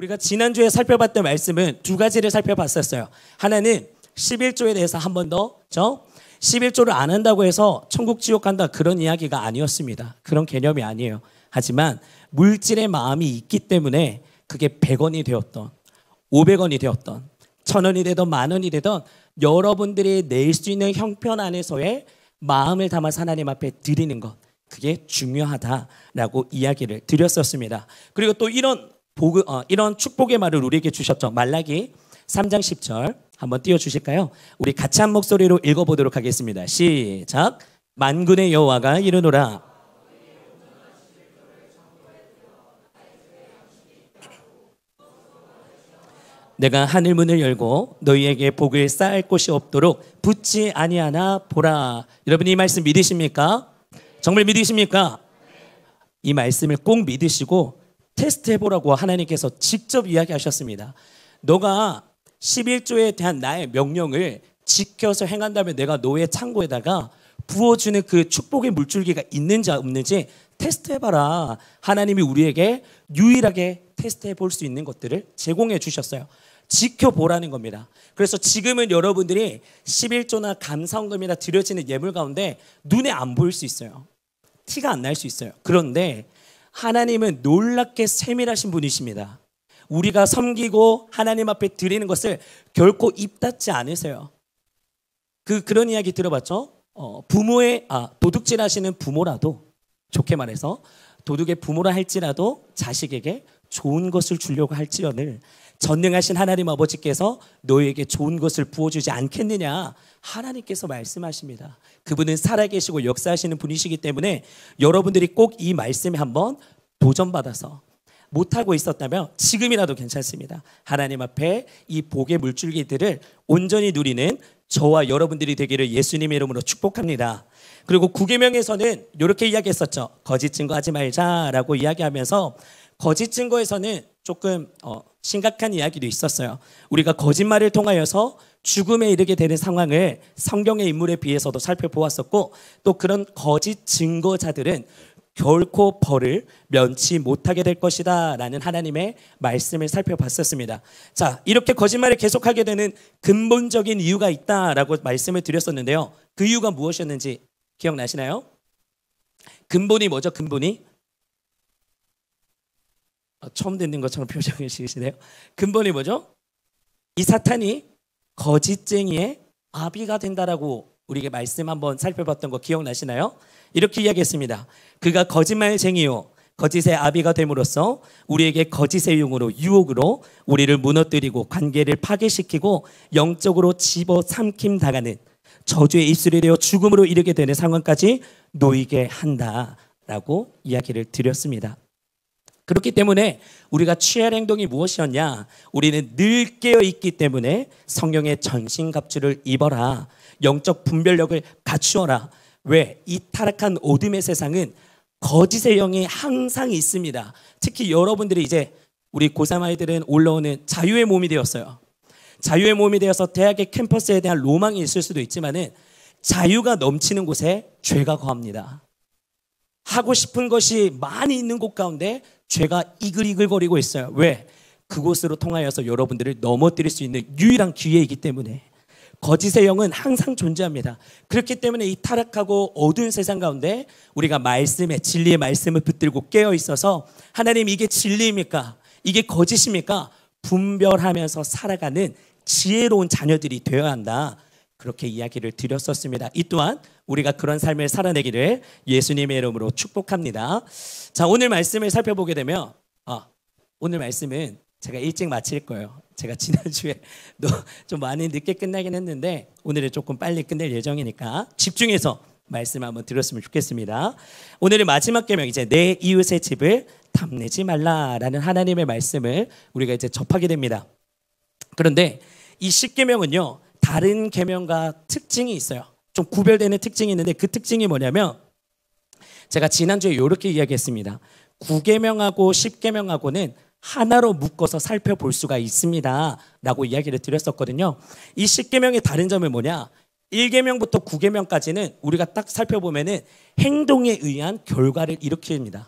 우리가 지난주에 살펴봤던 말씀은 두 가지를 살펴봤었어요. 하나는 11조에 대해서 한 번 더 11조를 안 한다고 해서 천국 지옥 간다 그런 이야기가 아니었습니다. 그런 개념이 아니에요. 하지만 물질의 마음이 있기 때문에 그게 100원이 되었던 500원이 되었던 1000원이 되던 10,000원이 되던 여러분들이 낼 수 있는 형편 안에서의 마음을 담아서 하나님 앞에 드리는 것, 그게 중요하다라고 이야기를 드렸었습니다. 그리고 또 이런 축복의 말을 우리에게 주셨죠. 말라기 3장 10절 한번 띄워주실까요? 우리 같이 한 목소리로 읽어보도록 하겠습니다. 시작. 만군의 여호와가 이르노라. 내가 하늘 문을 열고 너희에게 복을 쌓을 곳이 없도록 붙지 아니하나 보라. 여러분 이 말씀 믿으십니까? 정말 믿으십니까? 이 말씀을 꼭 믿으시고 테스트해보라고 하나님께서 직접 이야기하셨습니다. 너가 11조에 대한 나의 명령을 지켜서 행한다면 내가 너의 창고에다가 부어주는 그 축복의 물줄기가 있는지 없는지 테스트해봐라. 하나님이 우리에게 유일하게 테스트해볼 수 있는 것들을 제공해 주셨어요. 지켜보라는 겁니다. 그래서 지금은 여러분들이 11조나 감사헌금이나 드려지는 예물 가운데 눈에 안 보일 수 있어요. 티가 안 날 수 있어요. 그런데 하나님은 놀랍게 세밀하신 분이십니다. 우리가 섬기고 하나님 앞에 드리는 것을 결코 입 닫지 않으세요. 그런 이야기 들어봤죠? 도둑질 하시는 부모라도, 좋게 말해서 도둑의 부모라 할지라도 자식에게 좋은 것을 주려고 할지언을 전능하신 하나님 아버지께서 너에게 좋은 것을 부어주지 않겠느냐, 하나님께서 말씀하십니다. 그분은 살아계시고 역사하시는 분이시기 때문에 여러분들이 꼭 이 말씀에 한번 도전받아서 못하고 있었다면 지금이라도 괜찮습니다. 하나님 앞에 이 복의 물줄기들을 온전히 누리는 저와 여러분들이 되기를 예수님의 이름으로 축복합니다. 그리고 9계명에서는 이렇게 이야기했었죠. 거짓 증거하지 말자라고 이야기하면서 거짓 증거에서는 조금 심각한 이야기도 있었어요. 우리가 거짓말을 통하여서 죽음에 이르게 되는 상황을 성경의 인물에 비해서도 살펴보았었고, 또 그런 거짓 증거자들은 결코 벌을 면치 못하게 될 것이다 라는 하나님의 말씀을 살펴봤었습니다. 자, 이렇게 거짓말을 계속하게 되는 근본적인 이유가 있다라고 말씀을 드렸었는데요. 그 이유가 무엇이었는지 기억나시나요? 근본이 뭐죠? 근본이? 처음 듣는 것처럼 표정을 지으시네요. 근본이 뭐죠? 이 사탄이 거짓쟁이의 아비가 된다라고 우리에게 말씀 한번 살펴봤던 거 기억나시나요? 이렇게 이야기했습니다. 그가 거짓말쟁이요 거짓의 아비가 됨으로써 우리에게 거짓의 용으로 유혹으로 우리를 무너뜨리고 관계를 파괴시키고 영적으로 집어삼킴 당하는 저주의 입술이 되어 죽음으로 이르게 되는 상황까지 놓이게 한다라고 이야기를 드렸습니다. 그렇기 때문에 우리가 취할 행동이 무엇이었냐? 우리는 늘 깨어있기 때문에 성령의 전신갑주를 입어라. 영적 분별력을 갖추어라. 왜? 이 타락한 어둠의 세상은 거짓의 영이 항상 있습니다. 특히 여러분들이 이제 우리 고3 아이들은 올라오는 자유의 몸이 되었어요. 자유의 몸이 되어서 대학의 캠퍼스에 대한 로망이 있을 수도 있지만은 자유가 넘치는 곳에 죄가 거합니다. 하고 싶은 것이 많이 있는 곳 가운데 죄가 이글이글거리고 있어요. 왜? 그곳으로 통하여서 여러분들을 넘어뜨릴 수 있는 유일한 기회이기 때문에. 거짓의 영은 항상 존재합니다. 그렇기 때문에 이 타락하고 어두운 세상 가운데 우리가 말씀에, 진리의 말씀을 붙들고 깨어 있어서 하나님 이게 진리입니까? 이게 거짓입니까? 분별하면서 살아가는 지혜로운 자녀들이 되어야 한다. 그렇게 이야기를 드렸었습니다. 이 또한 우리가 그런 삶을 살아내기를 예수님의 이름으로 축복합니다. 자, 오늘 말씀을 살펴보게 되면 오늘 말씀은 제가 일찍 마칠 거예요. 제가 지난주에 좀 많이 늦게 끝나긴 했는데 오늘은 조금 빨리 끝낼 예정이니까 집중해서 말씀 한번 들었으면 좋겠습니다. 오늘의 마지막 계명, 이제 내 이웃의 집을 탐내지 말라라는 하나님의 말씀을 우리가 이제 접하게 됩니다. 그런데 이 10계명은요 다른 계명과 특징이 있어요. 좀 구별되는 특징이 있는데 그 특징이 뭐냐면 제가 지난주에 이렇게 이야기했습니다. 9계명하고 10계명하고는 하나로 묶어서 살펴볼 수가 있습니다 라고 이야기를 드렸었거든요. 이 10계명의 다른 점은 뭐냐? 1계명부터 9계명까지는 우리가 딱 살펴보면은 행동에 의한 결과를 일으킵니다.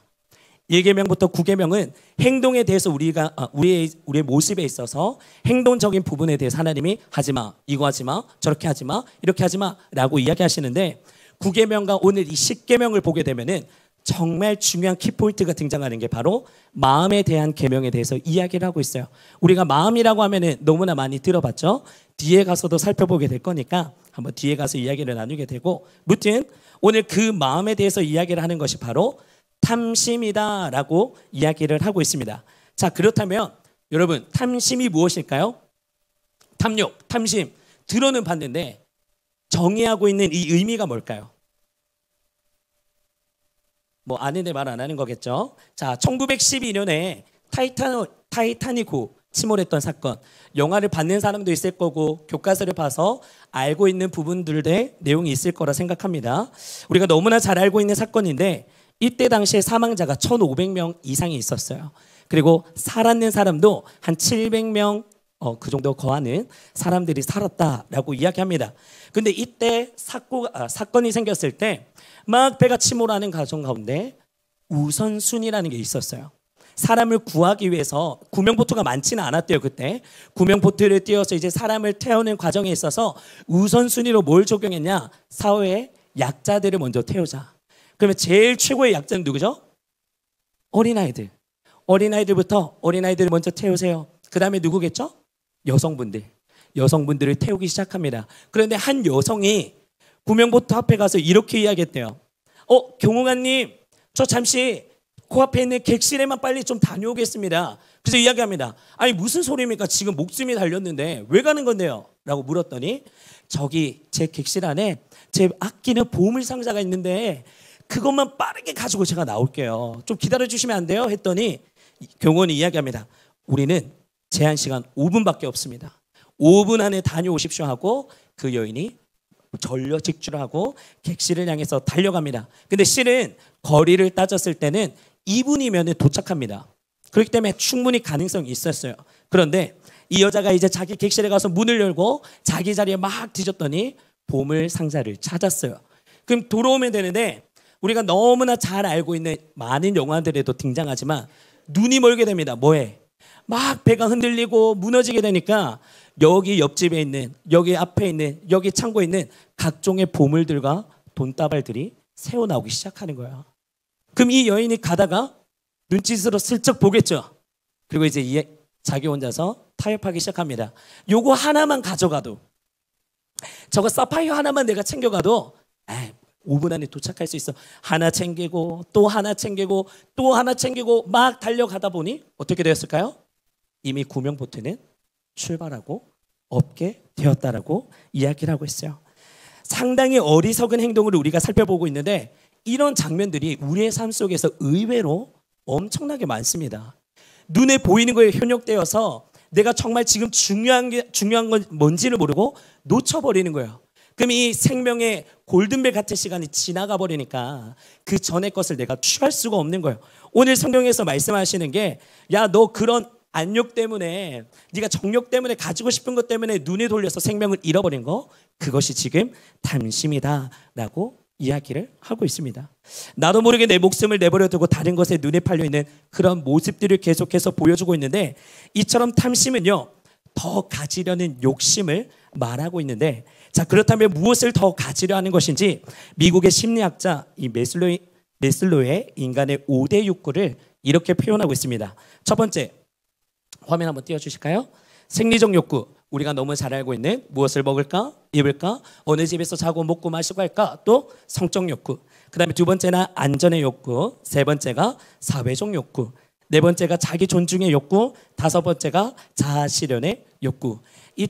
1계명부터 9계명은 행동에 대해서 우리의 모습에 있어서 행동적인 부분에 대해서 하나님이 하지 마, 이거 하지 마, 저렇게 하지 마, 이렇게 하지 마라고 이야기하시는데 9계명과 오늘 이 10계명을 보게 되면은 정말 중요한 키포인트가 등장하는 게 바로 마음에 대한 계명에 대해서 이야기를 하고 있어요. 우리가 마음이라고 하면은 너무나 많이 들어봤죠. 뒤에 가서도 살펴보게 될 거니까 한번 뒤에 가서 이야기를 나누게 되고, 무튼 오늘 그 마음에 대해서 이야기를 하는 것이 바로 탐심이다라고 이야기를 하고 있습니다. 자, 그렇다면 여러분, 탐심이 무엇일까요? 탐욕, 탐심 들어는 봤는데 정의하고 있는 이 의미가 뭘까요? 뭐 아는데 말 안 하는 거겠죠. 자, 1912년에 타이타닉호 침몰했던 사건, 영화를 봤는 사람도 있을 거고 교과서를 봐서 알고 있는 부분들의 내용이 있을 거라 생각합니다. 우리가 너무나 잘 알고 있는 사건인데 이때 당시에 사망자가 1,500명 이상이 있었어요. 그리고 살았는 사람도 한 700명 그 정도 거하는 사람들이 살았다라고 이야기합니다. 근데 이때 사건이 생겼을 때 막 배가 침몰하는 과정 가운데 우선순위라는 게 있었어요. 사람을 구하기 위해서 구명보트가 많지는 않았대요. 그때 구명보트를 띄워서 이제 사람을 태우는 과정에 있어서 우선순위로 뭘 적용했냐, 사회의 약자들을 먼저 태우자. 그러면 제일 최고의 약자는 누구죠? 어린아이들. 어린아이들부터 어린아이들을 먼저 태우세요. 그 다음에 누구겠죠? 여성분들을 태우기 시작합니다. 그런데 한 여성이 구명보트 앞에 가서 이렇게 이야기했대요. 경호관님, 저 잠시 코앞에 있는 객실에만 빨리 좀 다녀오겠습니다. 그래서 이야기합니다. 아니 무슨 소리입니까? 지금 목숨이 달렸는데 왜 가는 건데요? 라고 물었더니 저기 제 객실 안에 제 아끼는 보물 상자가 있는데 그것만 빠르게 가지고 제가 나올게요. 좀 기다려주시면 안 돼요? 했더니 경호원이 이야기합니다. 우리는 제한 시간 5분밖에 없습니다. 5분 안에 다녀오십시오 하고 그 여인이 전려 직주하고 객실을 향해서 달려갑니다. 근데 실은 거리를 따졌을 때는 2분이면 도착합니다. 그렇기 때문에 충분히 가능성이 있었어요. 그런데 이 여자가 이제 자기 객실에 가서 문을 열고 자기 자리에 막 뒤졌더니 보물 상자를 찾았어요. 그럼 돌아오면 되는데 우리가 너무나 잘 알고 있는 많은 영화들에도 등장하지만 눈이 멀게 됩니다. 뭐해? 막 배가 흔들리고 무너지게 되니까 여기 옆집에 있는, 여기 앞에 있는, 여기 창고에 있는 각종의 보물들과 돈다발들이 새어나오기 시작하는 거예요. 그럼 이 여인이 가다가 눈짓으로 슬쩍 보겠죠. 그리고 이제 자기 혼자서 타협하기 시작합니다. 요거 하나만 가져가도, 저거 사파이어 하나만 내가 챙겨가도 5분 안에 도착할 수 있어. 하나 챙기고 또 하나 챙기고 또 하나 챙기고 막 달려가다 보니 어떻게 되었을까요? 이미 구명보트는 출발하고 없게 되었다라고 이야기를 하고 있어요. 상당히 어리석은 행동을 우리가 살펴보고 있는데 이런 장면들이 우리의 삶 속에서 의외로 엄청나게 많습니다. 눈에 보이는 거에 현혹되어서 내가 정말 지금 중요한 건 뭔지를 모르고 놓쳐버리는 거예요. 그럼 이 생명의 골든벨 같은 시간이 지나가 버리니까 그 전의 것을 내가 취할 수가 없는 거예요. 오늘 성경에서 말씀하시는 게, 야, 너 그런 안욕 때문에, 네가 정욕 때문에 가지고 싶은 것 때문에 눈에 돌려서 생명을 잃어버린 거, 그것이 지금 탐심이다라고 이야기를 하고 있습니다. 나도 모르게 내 목숨을 내버려 두고 다른 것에 눈에 팔려 있는 그런 모습들을 계속해서 보여주고 있는데, 이처럼 탐심은요, 더 가지려는 욕심을 말하고 있는데, 자, 그렇다면 무엇을 더 가지려 하는 것인지 미국의 심리학자 이 메슬로의 인간의 5대 욕구를 이렇게 표현하고 있습니다. 첫 번째, 화면 한번 띄워주실까요? 생리적 욕구, 우리가 너무 잘 알고 있는 무엇을 먹을까, 입을까, 어느 집에서 자고 먹고 마시고 할까. 또 성적 욕구, 그 다음에 두 번째는 안전의 욕구, 세 번째가 사회적 욕구, 네 번째가 자기 존중의 욕구, 다섯 번째가 자아 실현의 욕구. 이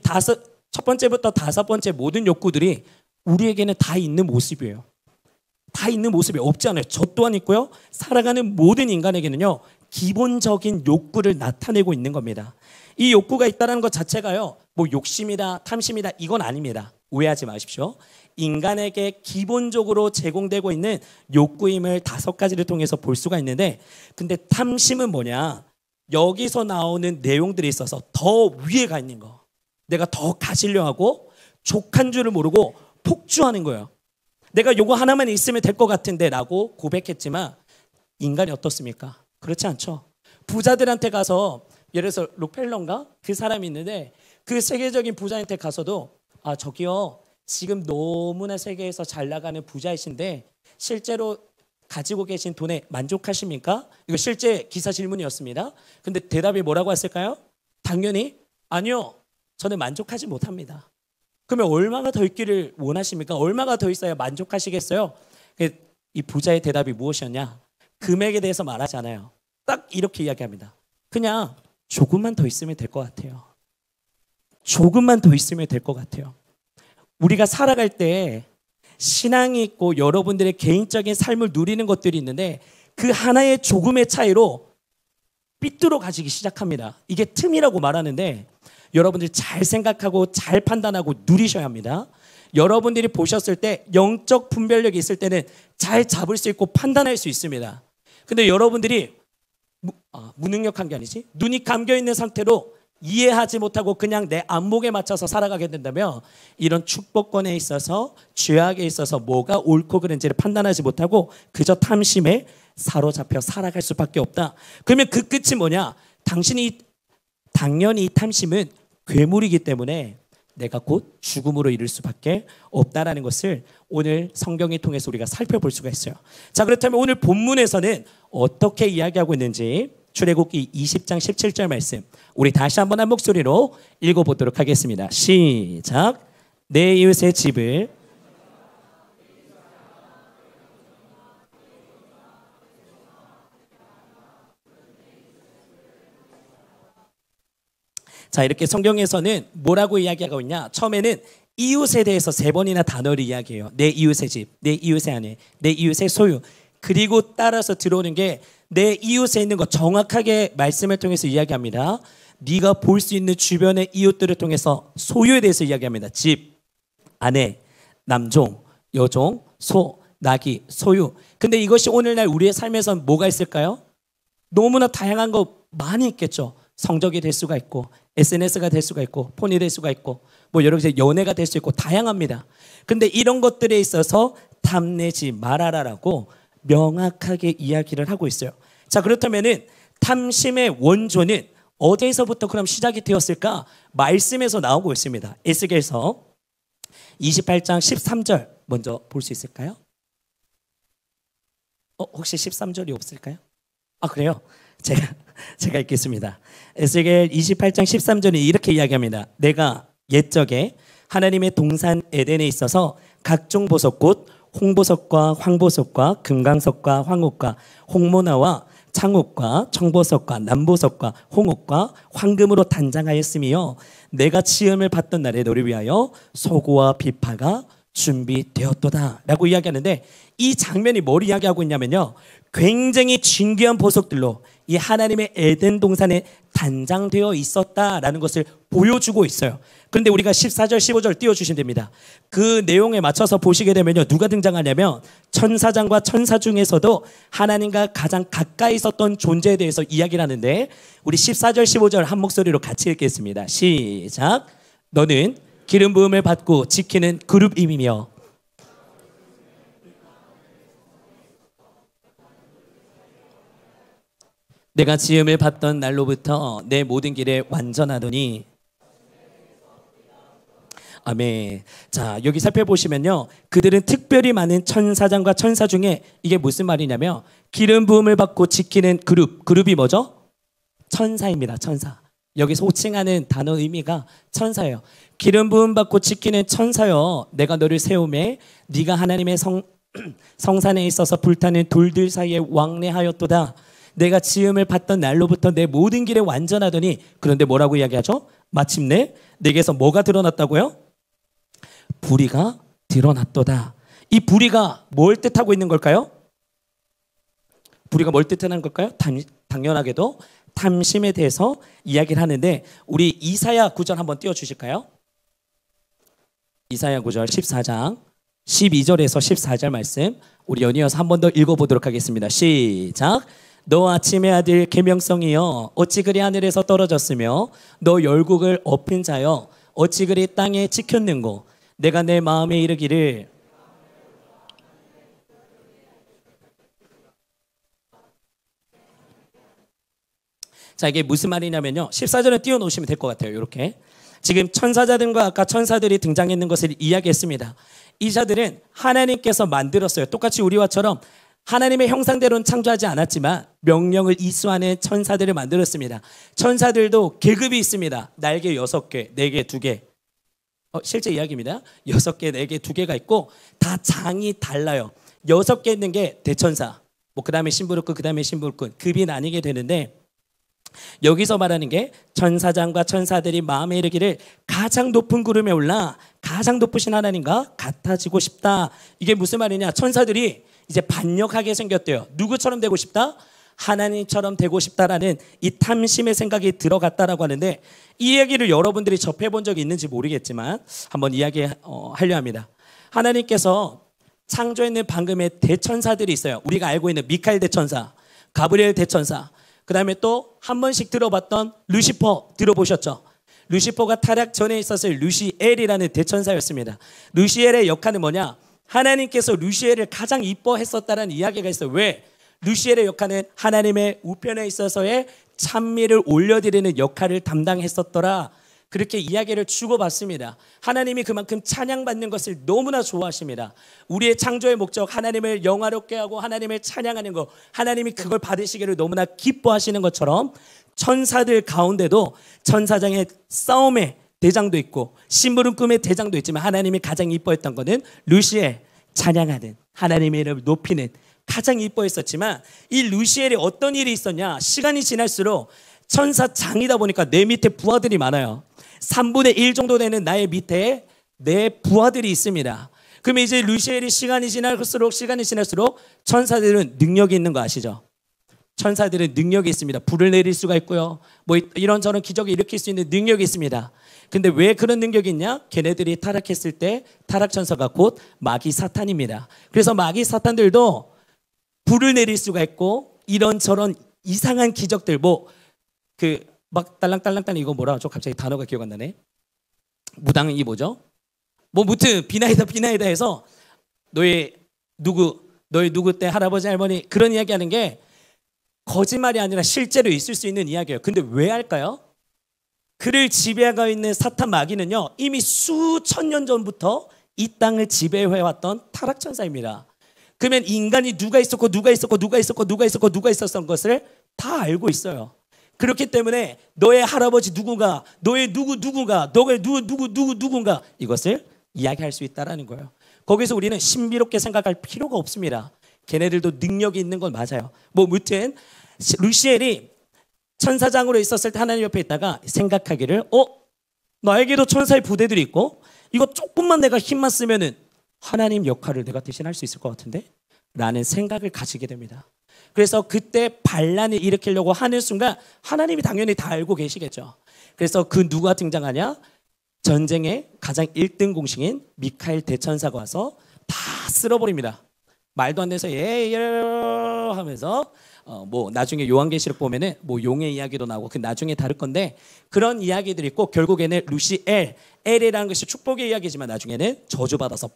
첫 번째부터 다섯 번째 모든 욕구들이 우리에게는 다 있는 모습이에요. 다 있는 모습이 없지 않아요. 저 또한 있고요. 살아가는 모든 인간에게는요, 기본적인 욕구를 나타내고 있는 겁니다. 이 욕구가 있다는 것 자체가요, 뭐 욕심이다, 탐심이다, 이건 아닙니다. 오해하지 마십시오. 인간에게 기본적으로 제공되고 있는 욕구임을 5가지를 통해서 볼 수가 있는데, 근데 탐심은 뭐냐? 여기서 나오는 내용들이 있어서 더 위에 가 있는 거, 내가 더 가지려 하고 족한 줄을 모르고 폭주하는 거예요. 내가 요거 하나만 있으면 될 것 같은데 라고 고백했지만 인간이 어떻습니까? 그렇지 않죠. 부자들한테 가서 예를 들어서 록펠러인가 그 사람이 있는데 그 세계적인 부자한테 가서도 아 저기요 지금 너무나 세계에서 잘 나가는 부자이신데 실제로 가지고 계신 돈에 만족하십니까? 이거 실제 기사 질문이었습니다. 근데 대답이 뭐라고 했을까요? 당연히 아니요. 저는 만족하지 못합니다. 그러면 얼마가 더 있기를 원하십니까? 얼마가 더 있어야 만족하시겠어요? 이 부자의 대답이 무엇이었냐? 금액에 대해서 말하지 않아요. 딱 이렇게 이야기합니다. 그냥 조금만 더 있으면 될 것 같아요. 조금만 더 있으면 될 것 같아요. 우리가 살아갈 때 신앙이 있고 여러분들의 개인적인 삶을 누리는 것들이 있는데 그 하나의 조금의 차이로 삐뚤어 가지기 시작합니다. 이게 틈이라고 말하는데 여러분들이 잘 생각하고 잘 판단하고 누리셔야 합니다. 여러분들이 보셨을 때 영적 분별력이 있을 때는 잘 잡을 수 있고 판단할 수 있습니다. 근데 여러분들이 무능력한 게 아니지 눈이 감겨있는 상태로 이해하지 못하고 그냥 내 안목에 맞춰서 살아가게 된다면 이런 축복권에 있어서 죄악에 있어서 뭐가 옳고 그른지를 판단하지 못하고 그저 탐심에 사로잡혀 살아갈 수밖에 없다. 그러면 그 끝이 뭐냐? 당연히 이 탐심은 괴물이기 때문에 내가 곧 죽음으로 이를 수밖에 없다라는 것을 오늘 성경을 통해서 우리가 살펴볼 수가 있어요. 자, 그렇다면 오늘 본문에서는 어떻게 이야기하고 있는지 출애굽기 20장 17절 말씀 우리 다시 한번 한 목소리로 읽어보도록 하겠습니다. 시작. 내 이웃의 집을 자, 이렇게 성경에서는 뭐라고 이야기하고 있냐? 처음에는 이웃에 대해서 3번이나 단어를 이야기해요. 내 이웃의 집, 내 이웃의 아내, 내 이웃의 소유. 그리고 따라서 들어오는 게 내 이웃에 있는 것 정확하게 말씀을 통해서 이야기합니다. 네가 볼 수 있는 주변의 이웃들을 통해서 소유에 대해서 이야기합니다. 집, 아내, 남종, 여종, 소, 나귀, 소유. 근데 이것이 오늘날 우리의 삶에서 뭐가 있을까요? 너무나 다양한 거 많이 있겠죠. 성적이 될 수가 있고 SNS가 될 수가 있고 폰이 될 수가 있고 뭐 여러 가지 연애가 될 수 있고 다양합니다. 근데 이런 것들에 있어서 탐내지 말아라라고 명확하게 이야기를 하고 있어요. 자, 그렇다면은 탐심의 원조는 어디에서부터 그럼 시작이 되었을까? 말씀에서 나오고 있습니다. 에스겔서 28장 13절 먼저 볼 수 있을까요? 혹시 13절이 없을까요? 그래요? 제가 읽겠습니다. 에스겔 28장 13절이 이렇게 이야기합니다. 내가 옛적에 하나님의 동산 에덴에 있어서 각종 보석꽃 홍보석과 황보석과 금강석과 황옥과 홍모나와 창옥과 청보석과 남보석과 홍옥과 황금으로 단장하였으며 내가 치음을 받던 날에 너를 위하여 소고와 비파가 준비되었도다 라고 이야기하는데 이 장면이 뭘 이야기하고 있냐면요, 굉장히 진귀한 보석들로 이 하나님의 에덴 동산에 단장되어 있었다라는 것을 보여주고 있어요. 그런데 우리가 14절 15절 띄워주시면 됩니다. 그 내용에 맞춰서 보시게 되면요, 누가 등장하냐면 천사장과 천사 중에서도 하나님과 가장 가까이 있었던 존재에 대해서 이야기를 하는데 우리 14절 15절 한 목소리로 같이 읽겠습니다. 시작. 너는 기름 부음을 받고 지키는 그룹임이며 내가 지음을 받던 날로부터 내 모든 길에 완전하더니 아멘. 자, 여기 살펴보시면요, 그들은 특별히 많은 천사장과 천사 중에 이게 무슨 말이냐면 기름 부음을 받고 지키는 그룹이 뭐죠? 천사입니다. 천사. 여기서 호칭하는 단어 의미가 천사예요. 기름 부음 받고 지키는 천사여, 내가 너를 세우매 네가 하나님의 성산에 있어서 불타는 돌들 사이에 왕래하였도다. 내가 지음을 받던 날로부터 내 모든 길에 완전하더니, 그런데 뭐라고 이야기하죠? 마침내 내게서 뭐가 드러났다고요? 불의가 드러났도다. 이 불의가 뭘 뜻하고 있는 걸까요? 불의가 뭘 뜻하는 걸까요? 당연하게도 탐심에 대해서 이야기를 하는데 우리 이사야 9절 한번 띄워주실까요? 이사야 9절 14장 12절에서 14절 말씀 우리 연이어서 한 번 더 읽어보도록 하겠습니다. 시작. 너 아침의 아들 계명성이여, 어찌 그리 하늘에서 떨어졌으며 너 열국을 엎은 자여, 어찌 그리 땅에 찍혔는고. 내가 내 마음에 이르기를 자, 이게 무슨 말이냐면요. 14절에 띄워놓으시면 될 것 같아요. 이렇게. 지금 천사자들과 아까 천사들이 등장했는 것을 이야기했습니다. 이 자들은 하나님께서 만들었어요. 똑같이 우리와처럼 하나님의 형상대로는 창조하지 않았지만 명령을 이수하는 천사들을 만들었습니다. 천사들도 계급이 있습니다. 날개 6개, 4개, 2개. 실제 이야기입니다. 6개, 4개, 2개가 있고 다 장이 달라요. 6개 있는 게 대천사, 그 다음에 신부르크, 그 다음에 신부르크, 급이 나뉘게 되는데 여기서 말하는 게 천사장과 천사들이 마음에 이르기를 가장 높은 구름에 올라 가장 높으신 하나님과 같아지고 싶다. 이게 무슨 말이냐? 천사들이 이제 반역하게 생겼대요. 누구처럼 되고 싶다? 하나님처럼 되고 싶다라는 이 탐심의 생각이 들어갔다라고 하는데 이 얘기를 여러분들이 접해본 적이 있는지 모르겠지만 한번 이야기하려 합니다. 하나님께서 창조했는 방금의 대천사들이 있어요. 우리가 알고 있는 미카엘 대천사, 가브리엘 대천사, 그 다음에 또 한 번씩 들어봤던 루시퍼 들어보셨죠? 루시퍼가 타락 전에 있었을 루시엘이라는 대천사였습니다. 루시엘의 역할은 뭐냐? 하나님께서 루시엘을 가장 이뻐했었다는 이야기가 있어요. 왜? 루시엘의 역할은 하나님의 우편에 있어서의 찬미를 올려드리는 역할을 담당했었더라. 그렇게 이야기를 주고받습니다. 하나님이 그만큼 찬양받는 것을 너무나 좋아하십니다. 우리의 창조의 목적, 하나님을 영화롭게 하고 하나님을 찬양하는 것, 하나님이 그걸 받으시기를 너무나 기뻐하시는 것처럼 천사들 가운데도 천사장의 싸움의 대장도 있고 심부름 꿈의 대장도 있지만 하나님이 가장 이뻐했던 것은 루시엘, 찬양하는 하나님의 이름을 높이는 가장 이뻐했었지만 이 루시엘이 어떤 일이 있었냐? 시간이 지날수록 천사장이다 보니까 내 밑에 부하들이 많아요. 3분의 1 정도 되는 나의 밑에 내 부하들이 있습니다. 그러면 이제 루시엘이 시간이 지날수록 천사들은 능력이 있는 거 아시죠? 천사들은 능력이 있습니다. 불을 내릴 수가 있고요. 이런저런 기적을 일으킬 수 있는 능력이 있습니다. 근데 왜 그런 능력이 있냐? 걔네들이 타락했을 때 타락천사가 곧 마귀 사탄입니다. 그래서 마귀 사탄들도 불을 내릴 수가 있고 이런저런 이상한 기적들 막 딸랑딸랑딸랑 이거 뭐라 하죠? 갑자기 단어가 기억 안 나네. 무당이 뭐죠? 무튼 비나이다 해서 너희 누구 때 할아버지 할머니 그런 이야기하는 게 거짓말이 아니라 실제로 있을 수 있는 이야기예요. 근데 왜 할까요? 그를 지배하고 있는 사탄 마귀는요 이미 수천 년 전부터 이 땅을 지배해왔던 타락천사입니다. 그러면 인간이 누가 있었던 것을 다 알고 있어요. 그렇기 때문에 너의 할아버지 누구가, 너의 누구가, 너의 누군가 이것을 이야기할 수 있다는 거예요. 거기서 우리는 신비롭게 생각할 필요가 없습니다. 걔네들도 능력이 있는 건 맞아요. 무튼 루시엘이 천사장으로 있었을 때 하나님 옆에 있다가 생각하기를 나에게도 천사의 부대들이 있고 이거 조금만 내가 힘만 쓰면은 하나님 역할을 내가 대신할 수 있을 것 같은데? 라는 생각을 가지게 됩니다. 그래서 그때 반란을 일으키려고 하는 순간 하나님이 당연히 다 알고 계시겠죠. 그래서 그 누가 등장하냐? 전쟁의 가장 1등 공신인 미카엘 대천사가 와서 다 쓸어버립니다. 말도 안 돼서 하면서 나중에 요한계시록 보면은 용의 이야기도 나오고 그 나중에 다룰 건데 그런 이야기들이 있고 결국에는 루시엘이라는 것이 축복의 이야기지만 나중에는 저주받아서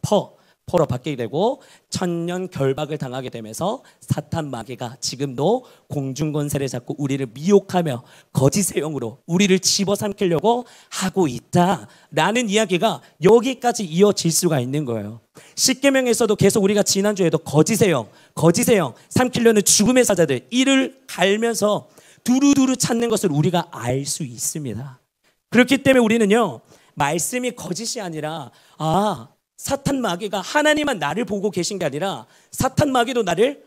포로 바뀌게 되고 천년 결박을 당하게 되면서 사탄 마귀가 지금도 공중권세를 잡고 우리를 미혹하며 거짓의 영으로 우리를 집어삼키려고 하고 있다라는 이야기가 여기까지 이어질 수가 있는 거예요. 십계명에서도 계속 우리가 지난주에도 거짓의 영 삼키려는 죽음의 사자들 이를 갈면서 두루두루 찾는 것을 우리가 알 수 있습니다. 그렇기 때문에 우리는요 말씀이 거짓이 아니라 사탄 마귀가 하나님만 나를 보고 계신 게 아니라 사탄 마귀도 나를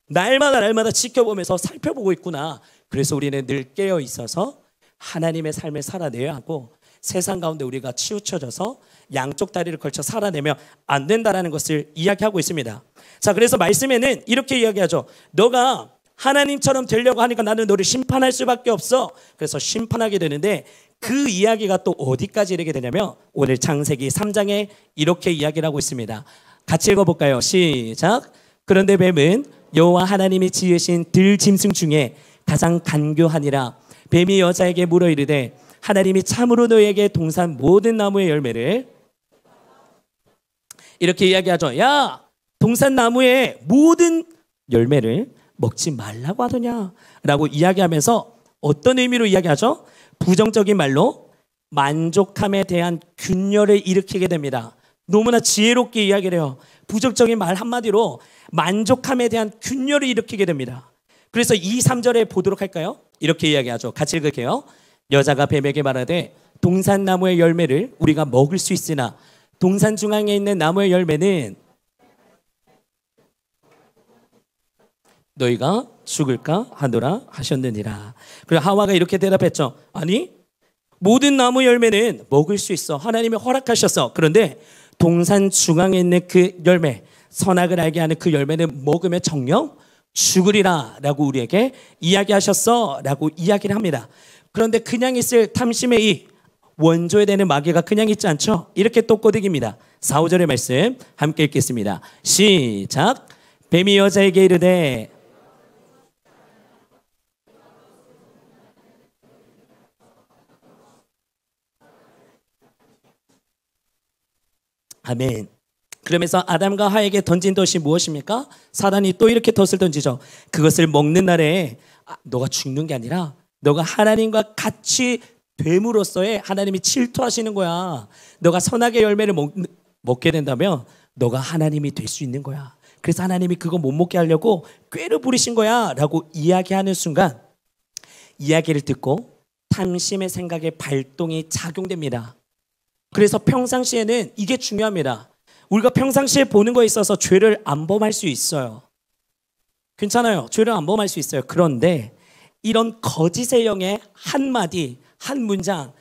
날마다 지켜보면서 살펴보고 있구나. 그래서 우리는 늘 깨어 있어서 하나님의 삶을 살아내야 하고 세상 가운데 우리가 치우쳐져서 양쪽 다리를 걸쳐 살아내면 안 된다라는 것을 이야기하고 있습니다. 자, 그래서 말씀에는 이렇게 이야기하죠. 너가 하나님처럼 되려고 하니까 나는 너를 심판할 수밖에 없어. 그래서 심판하게 되는데 그 이야기가 또 어디까지 이르게 되냐면 오늘 창세기 3장에 이렇게 이야기를 하고 있습니다. 같이 읽어볼까요? 시작. 그런데 뱀은 여호와 하나님이 지으신 들짐승 중에 가장 간교하니라. 뱀이 여자에게 물어 이르되 하나님이 참으로 너에게 동산 모든 나무의 열매를 이렇게 이야기하죠. 야, 동산 나무의 모든 열매를 먹지 말라고 하더냐 라고 이야기하면서 어떤 의미로 이야기하죠? 부정적인 말로 만족함에 대한 균열을 일으키게 됩니다. 너무나 지혜롭게 이야기를 해요. 부정적인 말 한마디로 만족함에 대한 균열을 일으키게 됩니다. 그래서 2, 3절에 보도록 할까요? 이렇게 이야기하죠. 같이 읽을게요. 여자가 뱀에게 말하되 동산나무의 열매를 우리가 먹을 수 있으나 동산 중앙에 있는 나무의 열매는 너희가 죽을까 하노라 하셨느니라. 그리고 하와가 이렇게 대답했죠. 아니, 모든 나무 열매는 먹을 수 있어. 하나님이 허락하셨어. 그런데 동산 중앙에 있는 그 열매, 선악을 알게 하는 그 열매는 먹으면 정녕 죽으리라 라고 우리에게 이야기하셨어 라고 이야기를 합니다. 그런데 그냥 있을 탐심의 이 원조에 되는 마귀가 그냥 있지 않죠. 이렇게 또 꼬드깁니다. 4, 5절의 말씀 함께 읽겠습니다. 시작. 뱀이 여자에게 이르되 아멘. 그러면서 아담과 하에게 던진 덫이 무엇입니까? 사단이 또 이렇게 덫을 던지죠. 그것을 먹는 날에 너가 죽는 게 아니라 너가 하나님과 같이 됨으로써의 하나님이 질투하시는 거야. 너가 선악의 열매를 먹게 된다면 너가 하나님이 될 수 있는 거야. 그래서 하나님이 그거 못 먹게 하려고 꾀를 부리신 거야 라고 이야기하는 순간 이야기를 듣고 탐심의 생각에 발동이 작용됩니다. 그래서 평상시에는 이게 중요합니다. 우리가 평상시에 보는 거에 있어서 죄를 안 범할 수 있어요. 괜찮아요. 죄를 안 범할 수 있어요. 그런데 이런 거짓의 영의 한마디, 한 문장,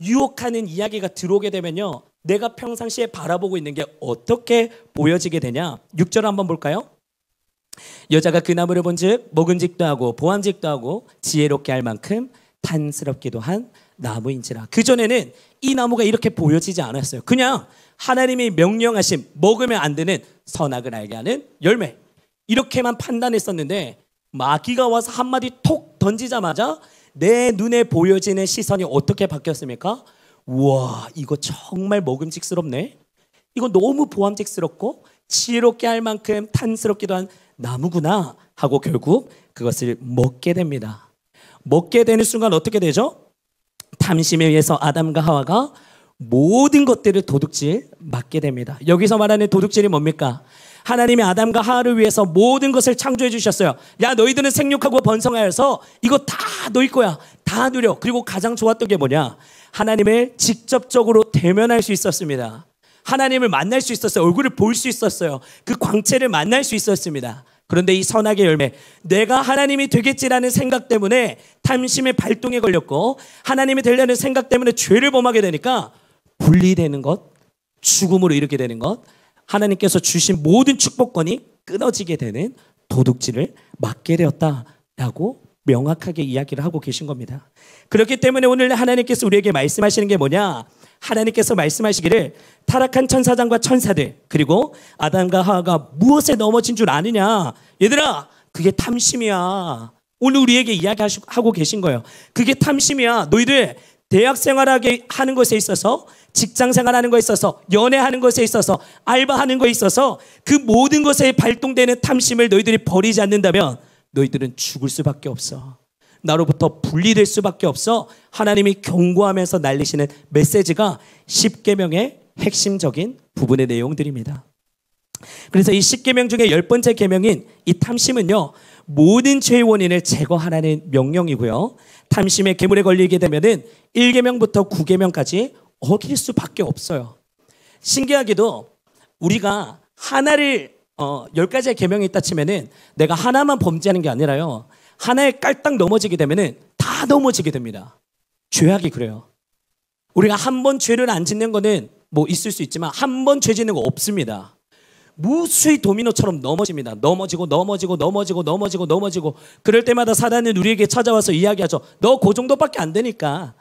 유혹하는 이야기가 들어오게 되면요, 내가 평상시에 바라보고 있는 게 어떻게 보여지게 되냐. 6절 한번 볼까요? 여자가 그 나무를 본즉 먹음직도 하고 보암직도 하고 지혜롭게 할 만큼 탐스럽기도 한 나무인지라. 그전에는 이 나무가 이렇게 보여지지 않았어요. 그냥 하나님이 명령하신 먹으면 안 되는 선악을 알게 하는 열매, 이렇게만 판단했었는데 마귀가 와서 한마디 톡 던지자마자 내 눈에 보여지는 시선이 어떻게 바뀌었습니까? 우와, 이거 정말 먹음직스럽네. 이거 너무 보암직스럽고 지혜롭게 할 만큼 탐스럽기도 한 나무구나 하고 결국 그것을 먹게 됩니다. 먹게 되는 순간 어떻게 되죠? 탐심에 의해서 아담과 하와가 모든 것들을 도둑질 맞게 됩니다. 여기서 말하는 도둑질이 뭡니까? 하나님이 아담과 하와를 위해서 모든 것을 창조해 주셨어요. 야, 너희들은 생육하고 번성하여서 이거 다 너희 거야. 다 누려. 그리고 가장 좋았던 게 뭐냐? 하나님을 직접적으로 대면할 수 있었습니다. 하나님을 만날 수 있었어요. 얼굴을 볼 수 있었어요. 그 광채를 만날 수 있었습니다. 그런데 이 선악의 열매, 내가 하나님이 되겠지라는 생각 때문에 탐심의 발동에 걸렸고 하나님이 되려는 생각 때문에 죄를 범하게 되니까 분리되는 것, 죽음으로 이르게 되는 것, 하나님께서 주신 모든 축복권이 끊어지게 되는 도둑질을 맞게 되었다라고 명확하게 이야기를 하고 계신 겁니다. 그렇기 때문에 오늘 하나님께서 우리에게 말씀하시는 게 뭐냐? 하나님께서 말씀하시기를 타락한 천사장과 천사들 그리고 아담과 하와가 무엇에 넘어진 줄 아느냐? 얘들아, 그게 탐심이야. 오늘 우리에게 이야기하고 계신 거예요. 그게 탐심이야. 너희들 대학 생활하게 하는 것에 있어서, 직장 생활하는 것에 있어서, 연애하는 것에 있어서, 알바하는 것에 있어서 그 모든 것에 발동되는 탐심을 너희들이 버리지 않는다면 너희들은 죽을 수밖에 없어. 나로부터 분리될 수밖에 없어. 하나님이 경고하면서 날리시는 메시지가 10계명의 핵심적인 부분의 내용들입니다. 그래서 이 10계명 중에 10번째 계명인 이 탐심은요, 모든 죄의 원인을 제거하라는 명령이고요, 탐심의 괴물에 걸리게 되면은 1계명부터 9계명까지 어길 수밖에 없어요. 신기하게도 우리가 하나를 10가지의 계명이 있다 치면은 내가 하나만 범죄하는 게 아니라요, 하나에 깔딱 넘어지게 되면은 다 넘어지게 됩니다. 죄악이 그래요. 우리가 한 번 죄를 안 짓는 거는 뭐 있을 수 있지만 한 번 죄 짓는 거 없습니다. 무수히 도미노처럼 넘어집니다. 넘어지고 그럴 때마다 사단은 우리에게 찾아와서 이야기하죠. 너 그 정도밖에 안 되니까.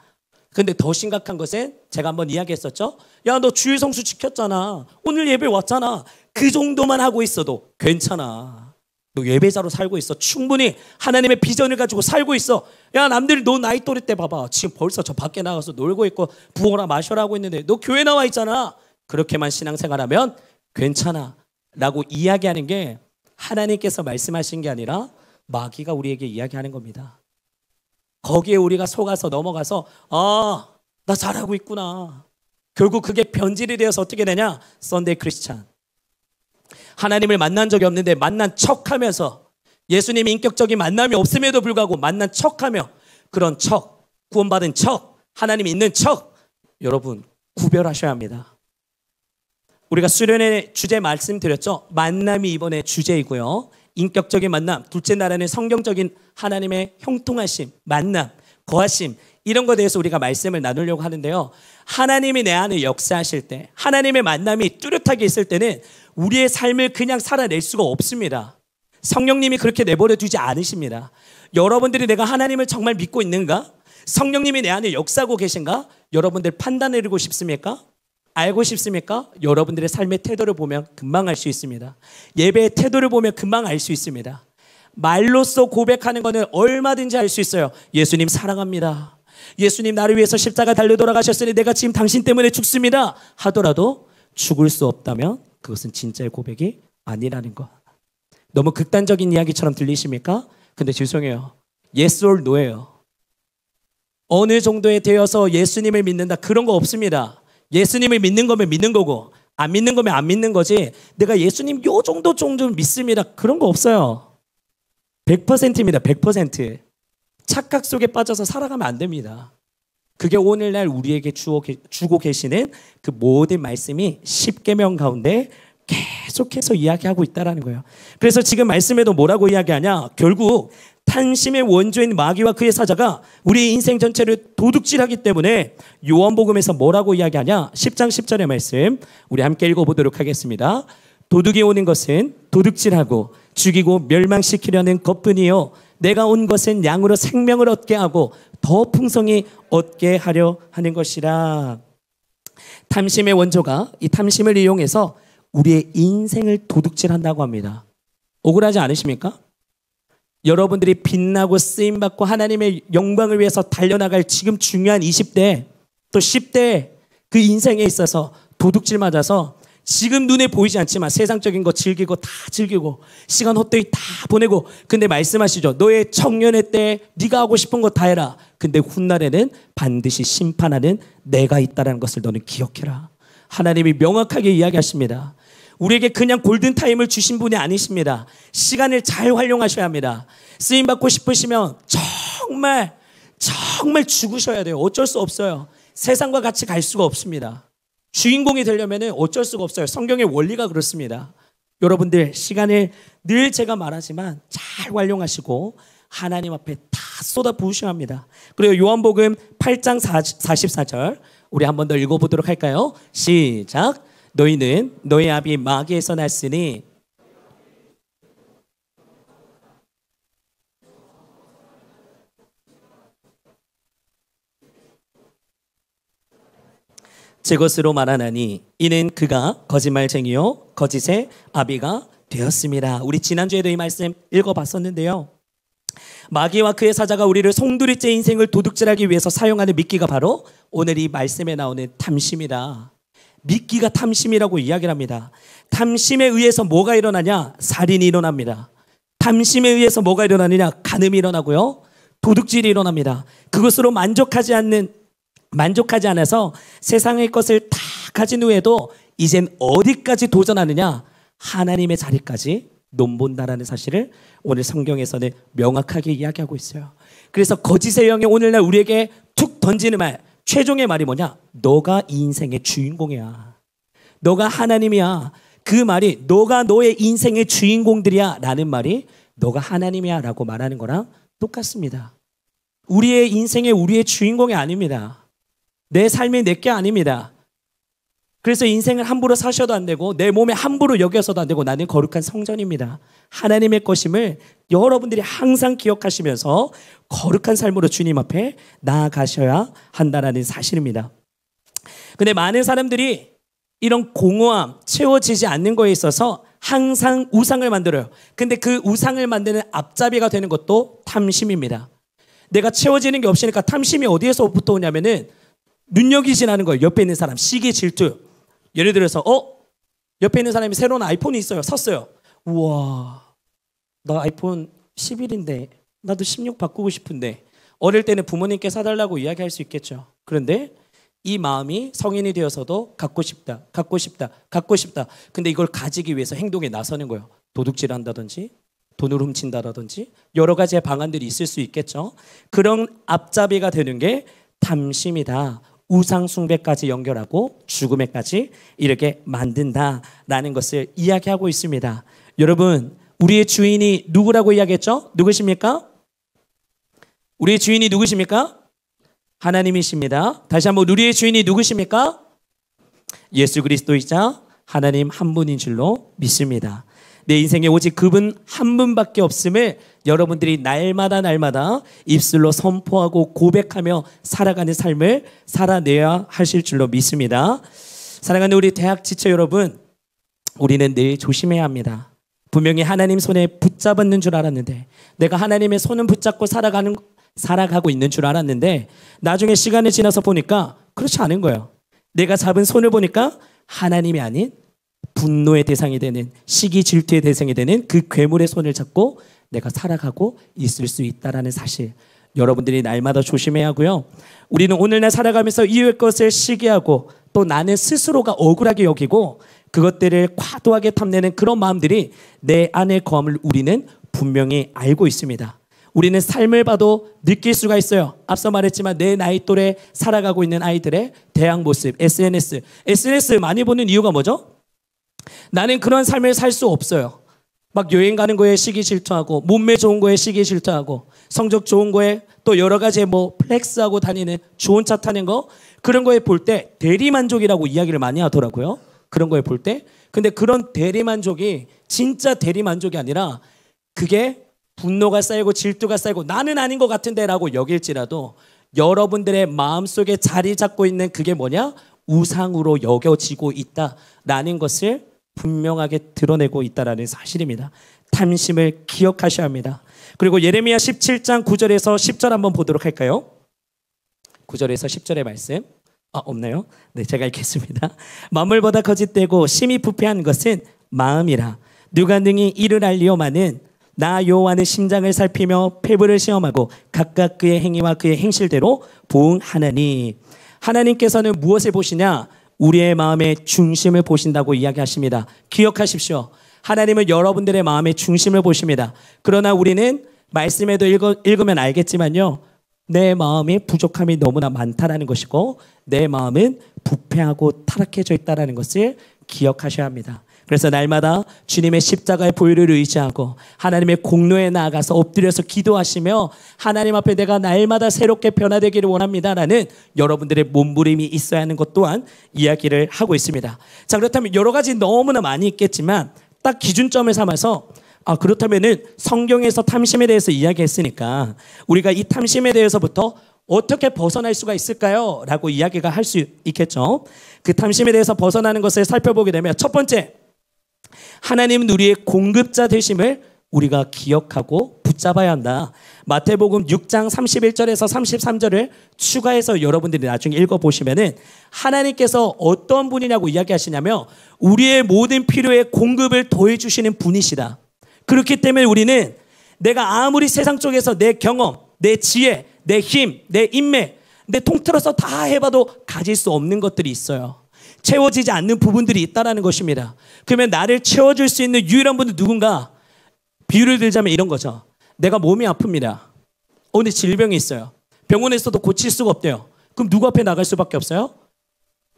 근데 더 심각한 것은 제가 한번 이야기했었죠. 야, 너 주일 성수 지켰잖아. 오늘 예배 왔잖아. 그 정도만 하고 있어도 괜찮아. 너 예배자로 살고 있어. 충분히 하나님의 비전을 가지고 살고 있어. 야, 남들이 너 나이 또래 때 봐봐. 지금 벌써 저 밖에 나가서 놀고 있고 부어라 마셔라 하고 있는데 너 교회 나와 있잖아. 그렇게만 신앙생활하면 괜찮아 라고 이야기하는 게 하나님께서 말씀하신 게 아니라 마귀가 우리에게 이야기하는 겁니다. 거기에 우리가 속아서 넘어가서 나 잘하고 있구나. 결국 그게 변질이 되어서 어떻게 되냐? 썬데이 크리스찬. 하나님을 만난 적이 없는데 만난 척하면서 예수님의 인격적인 만남이 없음에도 불구하고 만난 척하며 그런 척, 구원받은 척, 하나님 있는 척, 여러분 구별하셔야 합니다. 우리가 수련회 주제 말씀드렸죠. 만남이 이번에 주제이고요. 인격적인 만남, 둘째 나라는 성경적인 하나님의 형통하심, 만남, 거하심, 이런 것에 대해서 우리가 말씀을 나누려고 하는데요. 하나님이 내 안에 역사하실 때, 하나님의 만남이 뚜렷하게 있을 때는 우리의 삶을 그냥 살아낼 수가 없습니다. 성령님이 그렇게 내버려 두지 않으십니다. 여러분들이 내가 하나님을 정말 믿고 있는가? 성령님이 내 안에 역사하고 계신가? 여러분들 판단해내고 싶습니까? 알고 싶습니까? 여러분들의 삶의 태도를 보면 금방 알 수 있습니다. 예배의 태도를 보면 금방 알 수 있습니다. 말로써 고백하는 것은 얼마든지 할 수 있어요. 예수님 사랑합니다. 예수님 나를 위해서 십자가 달려 돌아가셨으니 내가 지금 당신 때문에 죽습니다 하더라도 죽을 수 없다면 그것은 진짜의 고백이 아니라는 것. 너무 극단적인 이야기처럼 들리십니까? 근데 죄송해요. Yes or no예요. 어느 정도에 되어서 예수님을 믿는다 그런 거 없습니다. 예수님을 믿는 거면 믿는 거고 안 믿는 거면 안 믿는 거지 내가 예수님 요 정도 믿습니다 그런 거 없어요. 100%입니다. 100%. 착각 속에 빠져서 살아가면 안 됩니다. 그게 오늘날 우리에게 주고 계시는 그 모든 말씀이 십계명 가운데 계속해서 이야기하고 있다는 거예요. 그래서 지금 말씀에도 뭐라고 이야기하냐? 결국 탐심의 원조인 마귀와 그의 사자가 우리 인생 전체를 도둑질하기 때문에 요한복음에서 뭐라고 이야기하냐? 10장 10절의 말씀 우리 함께 읽어보도록 하겠습니다. 도둑이 오는 것은 도둑질하고 죽이고 멸망시키려는 것뿐이요 내가 온 것은 양으로 생명을 얻게 하고 더 풍성히 얻게 하려 하는 것이라. 탐심의 원조가 이 탐심을 이용해서 우리의 인생을 도둑질한다고 합니다. 억울하지 않으십니까? 여러분들이 빛나고 쓰임받고 하나님의 영광을 위해서 달려나갈 지금 중요한 20대 또 10대 그 인생에 있어서 도둑질 맞아서 지금 눈에 보이지 않지만 세상적인 거 즐기고 다 즐기고 시간 헛되이 다 보내고 근데 말씀하시죠. 너의 청년의 때 네가 하고 싶은 거 다 해라. 근데 훗날에는 반드시 심판하는 내가 있다는 것을 너는 기억해라. 하나님이 명확하게 이야기하십니다. 우리에게 그냥 골든타임을 주신 분이 아니십니다. 시간을 잘 활용하셔야 합니다. 쓰임받고 싶으시면 정말 죽으셔야 돼요. 어쩔 수 없어요. 세상과 같이 갈 수가 없습니다. 주인공이 되려면 어쩔 수가 없어요. 성경의 원리가 그렇습니다. 여러분들 시간을 늘 제가 말하지만 잘 활용하시고 하나님 앞에 다 쏟아 부으셔야 합니다. 그리고 요한복음 8장 44절 우리 한 번 더 읽어보도록 할까요? 시작. 너희는 너희 아비 마귀에서 났으니 제 것으로 말하나니 이는 그가 거짓말쟁이요 거짓의 아비가 되었습니다. 우리 지난주에도 이 말씀 읽어봤었는데요. 마귀와 그의 사자가 우리를 송두리째 인생을 도둑질하기 위해서 사용하는 미끼가 바로 오늘 이 말씀에 나오는 탐심이다. 미끼가 탐심이라고 이야기를 합니다. 탐심에 의해서 뭐가 일어나냐? 살인이 일어납니다. 탐심에 의해서 뭐가 일어나느냐? 간음이 일어나고요. 도둑질이 일어납니다. 그것으로 만족하지 않아서 세상의 것을 다 가진 후에도 이젠 어디까지 도전하느냐? 하나님의 자리까지 논본다라는 사실을 오늘 성경에서는 명확하게 이야기하고 있어요. 그래서 거짓의 영이 오늘날 우리에게 툭 던지는 말, 최종의 말이 뭐냐? 너가 이 인생의 주인공이야. 너가 하나님이야. 그 말이 너가 너의 인생의 주인공들이야 라는 말이 너가 하나님이야 라고 말하는 거랑 똑같습니다. 우리의 인생의 우리의 주인공이 아닙니다. 내 삶이 내게 아닙니다. 그래서 인생을 함부로 사셔도 안 되고 내 몸에 함부로 여겨서도 안 되고 나는 거룩한 성전입니다. 하나님의 것임을 여러분들이 항상 기억하시면서 거룩한 삶으로 주님 앞에 나아가셔야 한다는 사실입니다. 근데 많은 사람들이 이런 공허함, 채워지지 않는 거에 있어서 항상 우상을 만들어요. 근데 그 우상을 만드는 앞잡이가 되는 것도 탐심입니다. 내가 채워지는 게 없으니까 탐심이 어디에서부터 오냐면은 눈여기지 않는 거예요. 옆에 있는 사람, 시기 질투. 예를 들어서 옆에 있는 사람이 새로운 아이폰이 있어요. 샀어요. 우와, 나 아이폰 11인데 나도 16 바꾸고 싶은데 어릴 때는 부모님께 사달라고 이야기할 수 있겠죠. 그런데 이 마음이 성인이 되어서도 갖고 싶다, 갖고 싶다, 갖고 싶다. 근데 이걸 가지기 위해서 행동에 나서는 거예요. 도둑질을 한다든지 돈을 훔친다든지 여러 가지의 방안들이 있을 수 있겠죠. 그런 앞잡이가 되는 게 탐심이다. 우상 숭배까지 연결하고 죽음에까지 이렇게 만든다라는 것을 이야기하고 있습니다. 여러분, 우리의 주인이 누구라고 이야기했죠? 누구십니까? 우리의 주인이 누구십니까? 하나님이십니다. 다시 한번, 우리의 주인이 누구십니까? 예수 그리스도이자 하나님 한 분인 줄로 믿습니다. 내 인생에 오직 그분 한 분밖에 없음을 여러분들이 날마다 입술로 선포하고 고백하며 살아가는 삶을 살아내야 하실 줄로 믿습니다. 사랑하는 우리 대학 지체 여러분, 우리는 늘 조심해야 합니다. 분명히 하나님 손에 붙잡았는 줄 알았는데, 내가 하나님의 손을 붙잡고 살아가고 있는 줄 알았는데, 나중에 시간이 지나서 보니까 그렇지 않은 거예요. 내가 잡은 손을 보니까 하나님이 아닌 분노의 대상이 되는, 시기 질투의 대상이 되는 그 괴물의 손을 잡고 내가 살아가고 있을 수 있다는 사실, 여러분들이 날마다 조심해야 하고요. 우리는 오늘날 살아가면서 이웃의 것을 시기하고 또 나는 스스로가 억울하게 여기고 그것들을 과도하게 탐내는 그런 마음들이 내 안에 거함을 우리는 분명히 알고 있습니다. 우리는 삶을 봐도 느낄 수가 있어요. 앞서 말했지만 내 나이 또래 살아가고 있는 아이들의 대학 모습, SNS 많이 보는 이유가 뭐죠? 나는 그런 삶을 살 수 없어요. 막 여행 가는 거에 시기 질투하고, 몸매 좋은 거에 시기 질투하고, 성적 좋은 거에 또 여러 가지 뭐 플렉스하고 다니는, 좋은 차 타는 거, 그런 거에 볼 때 대리만족이라고 이야기를 많이 하더라고요. 그런 거에 볼 때. 근데 그런 대리만족이 진짜 대리만족이 아니라 그게 분노가 쌓이고 질투가 쌓이고 나는 아닌 것 같은데 라고 여길지라도 여러분들의 마음속에 자리 잡고 있는 그게 뭐냐? 우상으로 여겨지고 있다라는 것을 분명하게 드러내고 있다는 사실입니다. 탐심을 기억하셔야 합니다. 그리고 예레미야 17장 9절에서 10절 한번 보도록 할까요? 9절에서 10절의 말씀. 없나요? 네, 제가 읽겠습니다. 만물보다 거짓되고 심히 부패한 것은 마음이라. 누가 능히 이를 알리오마는 나 여호와는 심장을 살피며 폐부를 시험하고 각각 그의 행위와 그의 행실대로 보응하나니. 하나님께서는 무엇을 보시냐? 우리의 마음의 중심을 보신다고 이야기하십니다. 기억하십시오. 하나님은 여러분들의 마음의 중심을 보십니다. 그러나 우리는 말씀에도 읽으면 알겠지만요, 내 마음이 부족함이 너무나 많다라는 것이고 내 마음은 부패하고 타락해져 있다는 것을 기억하셔야 합니다. 그래서 날마다 주님의 십자가의 보혈을 의지하고 하나님의 공로에 나아가서 엎드려서 기도하시며 하나님 앞에 내가 날마다 새롭게 변화되기를 원합니다라는 여러분들의 몸부림이 있어야 하는 것 또한 이야기를 하고 있습니다. 자, 그렇다면 여러 가지 너무나 많이 있겠지만 딱 기준점을 삼아서 그렇다면은 성경에서 탐심에 대해서 이야기했으니까 우리가 이 탐심에 대해서부터 어떻게 벗어날 수가 있을까요? 라고 이야기가 할 수 있겠죠. 그 탐심에 대해서 벗어나는 것을 살펴보게 되면 첫 번째, 하나님은 우리의 공급자 되심을 우리가 기억하고 붙잡아야 한다. 마태복음 6장 31절에서 33절을 추가해서 여러분들이 나중에 읽어보시면은 하나님께서 어떤 분이냐고 이야기하시냐면 우리의 모든 필요의 공급을 더해주시는 분이시다. 그렇기 때문에 우리는 내가 아무리 세상 쪽에서 내 경험, 내 지혜, 내 힘, 내 인맥, 내 통틀어서 다 해봐도 가질 수 없는 것들이 있어요. 채워지지 않는 부분들이 있다는 것입니다. 그러면 나를 채워줄 수 있는 유일한 분은 누군가? 비유를 들자면 이런 거죠. 내가 몸이 아픕니다. 근데 질병이 있어요. 병원에서도 고칠 수가 없대요. 그럼 누구 앞에 나갈 수밖에 없어요?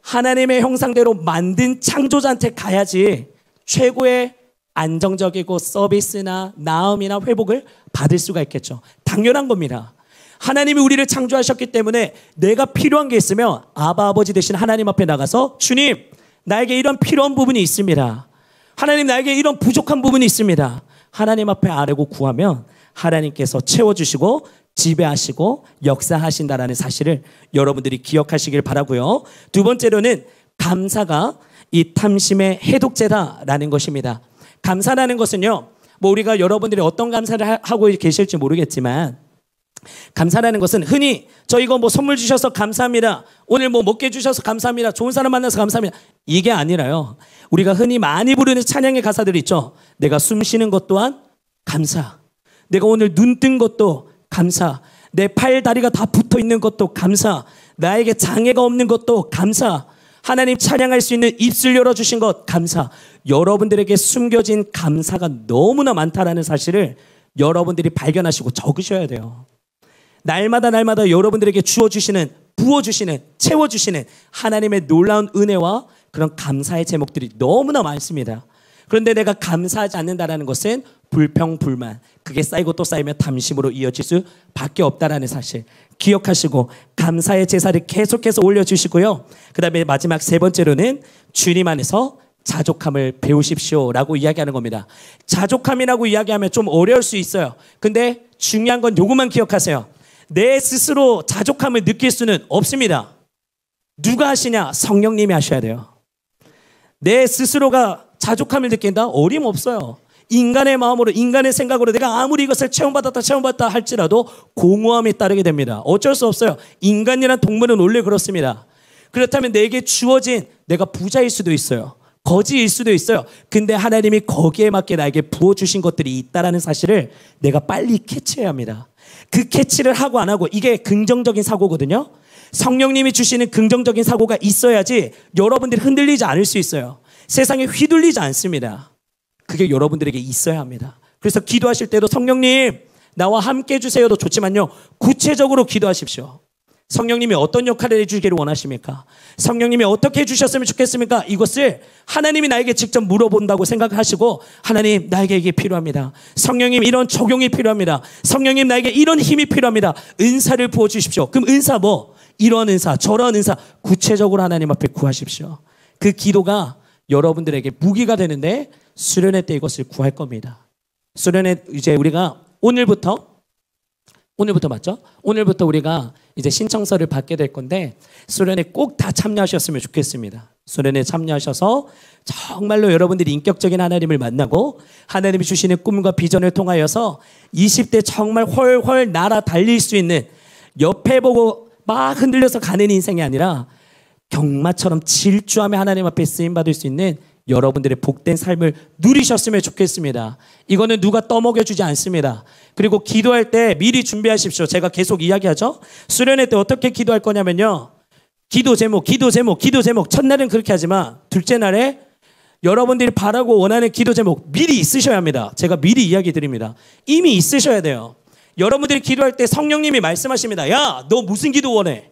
하나님의 형상대로 만든 창조자한테 가야지 최고의 안정적이고 서비스나 나음이나 회복을 받을 수가 있겠죠. 당연한 겁니다. 하나님이 우리를 창조하셨기 때문에 내가 필요한 게 있으면 아버지 되신 하나님 앞에 나가서 주님, 나에게 이런 필요한 부분이 있습니다. 하나님, 나에게 이런 부족한 부분이 있습니다. 하나님 앞에 아뢰고 구하면 하나님께서 채워주시고 지배하시고 역사하신다라는 사실을 여러분들이 기억하시길 바라고요. 두 번째로는 감사가 이 탐심의 해독제다라는 것입니다. 감사라는 것은요, 뭐 우리가 여러분들이 어떤 감사를 하고 계실지 모르겠지만 감사라는 것은 흔히 저 이거 뭐 선물 주셔서 감사합니다. 오늘 뭐 먹게 해주셔서 감사합니다. 좋은 사람 만나서 감사합니다. 이게 아니라요. 우리가 흔히 많이 부르는 찬양의 가사들이 있죠. 내가 숨 쉬는 것 또한 감사. 내가 오늘 눈 뜬 것도 감사. 내 팔, 다리가 다 붙어 있는 것도 감사. 나에게 장애가 없는 것도 감사. 하나님 찬양할 수 있는 입술 열어주신 것 감사. 여러분들에게 숨겨진 감사가 너무나 많다는 사실을 여러분들이 발견하시고 적으셔야 돼요. 날마다 여러분들에게 주어주시는, 부어주시는, 채워주시는 하나님의 놀라운 은혜와 그런 감사의 제목들이 너무나 많습니다. 그런데 내가 감사하지 않는다는 것은 불평, 불만, 그게 쌓이고 또 쌓이면 담심으로 이어질 수밖에 없다는 사실 기억하시고 감사의 제사를 계속해서 올려주시고요. 그 다음에 마지막 세 번째로는 주님 안에서 자족함을 배우십시오라고 이야기하는 겁니다. 자족함이라고 이야기하면 좀 어려울 수 있어요. 근데 중요한 건 요것만 기억하세요. 내 스스로 자족함을 느낄 수는 없습니다. 누가 하시냐? 성령님이 하셔야 돼요. 내 스스로가 자족함을 느낀다? 어림없어요. 인간의 마음으로, 인간의 생각으로 내가 아무리 이것을 체험받았다 할지라도 공허함이 따르게 됩니다. 어쩔 수 없어요. 인간이란 동물은 원래 그렇습니다. 그렇다면 내게 주어진, 내가 부자일 수도 있어요. 거지일 수도 있어요. 근데 하나님이 거기에 맞게 나에게 부어주신 것들이 있다는 사실을 내가 빨리 캐치해야 합니다. 그 캐치를 하고 안 하고, 이게 긍정적인 사고거든요. 성령님이 주시는 긍정적인 사고가 있어야지 여러분들이 흔들리지 않을 수 있어요. 세상에 휘둘리지 않습니다. 그게 여러분들에게 있어야 합니다. 그래서 기도하실 때도 성령님 나와 함께 해주세요도 좋지만요, 구체적으로 기도하십시오. 성령님이 어떤 역할을 해주기를 원하십니까? 성령님이 어떻게 해주셨으면 좋겠습니까? 이것을 하나님이 나에게 직접 물어본다고 생각하시고, 하나님 나에게 이게 필요합니다. 성령님 이런 적용이 필요합니다. 성령님 나에게 이런 힘이 필요합니다. 은사를 부어주십시오. 그럼 은사 뭐? 이런 은사, 저런 은사 구체적으로 하나님 앞에 구하십시오. 그 기도가 여러분들에게 무기가 되는데 수련회 때 이것을 구할 겁니다. 수련회 이제 우리가 오늘부터 맞죠? 오늘부터 우리가 이제 신청서를 받게 될 건데 수련회 꼭 다 참여하셨으면 좋겠습니다. 수련회 참여하셔서 정말로 여러분들이 인격적인 하나님을 만나고 하나님이 주시는 꿈과 비전을 통하여서 20대 정말 훨훨 날아 달릴 수 있는, 옆에 보고 막 흔들려서 가는 인생이 아니라 경마처럼 질주하며 하나님 앞에 쓰임받을 수 있는 여러분들의 복된 삶을 누리셨으면 좋겠습니다. 이거는 누가 떠먹여주지 않습니다. 그리고 기도할 때 미리 준비하십시오. 제가 계속 이야기하죠. 수련회 때 어떻게 기도할 거냐면요, 기도 제목. 첫날은 그렇게 하지만 둘째 날에 여러분들이 바라고 원하는 기도 제목 미리 있으셔야 합니다. 제가 미리 이야기 드립니다. 이미 있으셔야 돼요. 여러분들이 기도할 때 성령님이 말씀하십니다. 야, 너 무슨 기도 원해?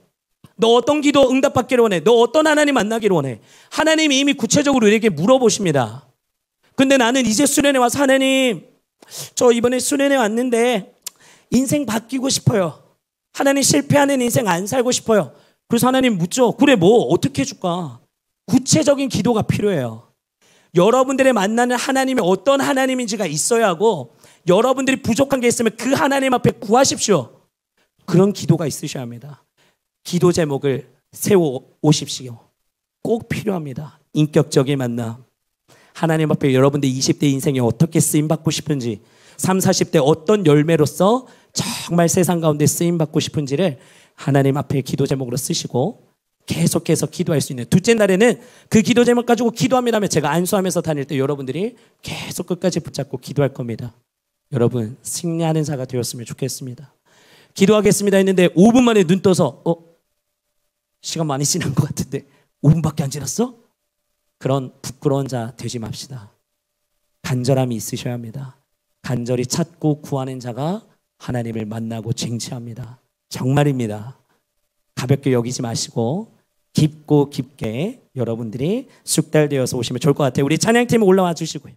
너 어떤 기도 응답받기를 원해? 너 어떤 하나님 만나기를 원해? 하나님이 이미 구체적으로 우리에게 물어보십니다. 근데 나는 이제 수련회 와서 하나님, 저 이번에 수련회 왔는데 인생 바뀌고 싶어요. 하나님 실패하는 인생 안 살고 싶어요. 그래서 하나님 묻죠. 그래 뭐 어떻게 해줄까? 구체적인 기도가 필요해요. 여러분들의 만나는 하나님이 어떤 하나님인지가 있어야 하고, 여러분들이 부족한 게 있으면 그 하나님 앞에 구하십시오. 그런 기도가 있으셔야 합니다. 기도 제목을 세워 오십시오. 꼭 필요합니다. 인격적인 만남. 하나님 앞에 여러분들 20대 인생에 어떻게 쓰임받고 싶은지, 30, 40대 어떤 열매로서 정말 세상 가운데 쓰임받고 싶은지를 하나님 앞에 기도 제목으로 쓰시고 계속해서 기도할 수 있는, 둘째 날에는 그 기도 제목 가지고 기도합니다 하면 제가 안수하면서 다닐 때 여러분들이 계속 끝까지 붙잡고 기도할 겁니다. 여러분 승리하는 자가 되었으면 좋겠습니다. 기도하겠습니다 했는데 5분 만에 눈 떠서 시간 많이 지난 것 같은데 5분밖에 안 지났어? 그런 부끄러운 자 되지 맙시다. 간절함이 있으셔야 합니다. 간절히 찾고 구하는 자가 하나님을 만나고 쟁취합니다. 정말입니다. 가볍게 여기지 마시고 깊고 깊게 여러분들이 숙달되어서 오시면 좋을 것 같아요. 우리 찬양팀 올라와 주시고요.